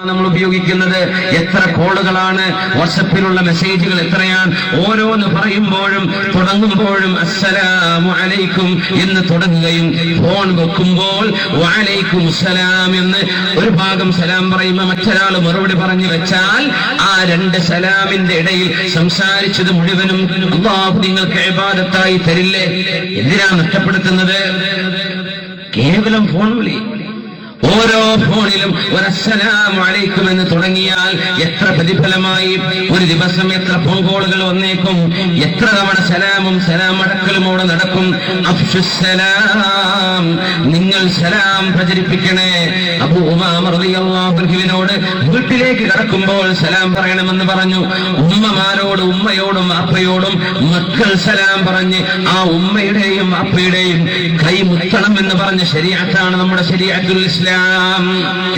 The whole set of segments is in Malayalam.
നമ്മൾ ഉപയോഗിക്കുന്നത് എത്ര കോളുകളാണ്, വാട്സപ്പിലുള്ള മെസ്സേജുകൾ എത്രയാണ്. ഓരോന്ന് പറയുമ്പോഴും തുടങ്ങുമ്പോഴും അസ്സലാമു അലൈക്കും എന്ന് തുടങ്ങുകയും ഫോൺ വെക്കുമ്പോൾ വഅലൈക്കും സലാം എന്ന് ഒരു ഭാഗം സലാം പറയുമ്പോൾ മറ്റൊരാൾ മറുപടി പറഞ്ഞു വെച്ചാൽ ആ രണ്ട് സലാമിന്റെ ഇടയിൽ സംസാരിച്ചത് മുഴുവനും അല്ലാഹു നിങ്ങൾക്ക് ഇബാദത്തായി തരില്ലേ? എന്തിനാ നഷ്ടപ്പെടുത്തുന്നത്? കേവലം ഫോൺ വിളി. ഓരോ ഫോണിലും ഒരു അസ്സലാമു അലൈക്കും എന്ന് തുടങ്ങിയാൽ എത്ര പ്രതിഫലമായി. ഒരു ദിവസം എത്ര ഫോൺ കോളുകൾ വന്നേക്കും, എത്ര തവണ സലാമും സലാം അടക്കലും അവിടെ നടക്കും. അഫ്ശുസ്സലാം, നിങ്ങൾ സലാം പ്രചരിപ്പിക്കണേ. അബൂ ഉമാമ റളിയല്ലാഹു അൻഹുവിനോട് വീട്ടിലേക്ക് കടക്കുമ്പോൾ സലാം പറയണമെന്ന് പറഞ്ഞു. ഉമ്മമാരോട്, ഉമ്മയോടും അപ്പയോടും മക്കൾ സലാം പറഞ്ഞ് ആ ഉമ്മയുടെയും അപ്പയുടെയും കൈ മുത്തണം എന്ന് പറഞ്ഞ ശരീഅത്താണ് നമ്മുടെ ശരീഅത്തുൽ ഇസ്ലാം.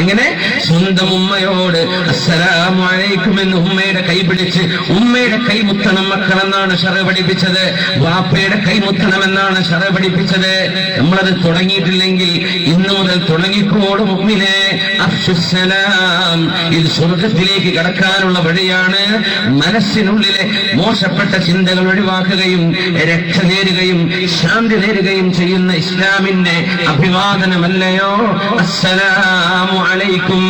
ഇങ്ങനെ സ്വന്തം ഉമ്മയോട് അസ്സലാമു അലൈക്കും എന്ന് ഉമ്മയുടെ കൈ പിടിച്ച് ഉമ്മയുടെ കൈ മുത്തണം മക്കളെന്നാണ് ശറഅ് പഠിപ്പിച്ചത്. വാപ്പയുടെ കൈ മുത്തണമെന്നാണ് ശറഅ് പഠിപ്പിച്ചത്. നമ്മളത് തുടങ്ങിയിട്ടില്ലെങ്കിൽ ഇന്നു മുതൽ തുടങ്ങിക്കോളും മുഅ്മിനേ. അഫ്ശുസ്സലാം, ഇത് സ്വർഗ്ഗത്തിലേക്ക് കടക്കാനുള്ള വഴിയാണ്. മനസ്സിനുള്ളിലെ മോശപ്പെട്ട ചിന്തകൾ ഒഴിവാക്കുകയും രക്ഷ നേരുകയും ശാന്തി നേരുകയും ചെയ്യുന്ന ഇസ്ലാമിന്റെ അഭിവാദനമല്ലയോ അസ്സലാമു അലൈക്കും.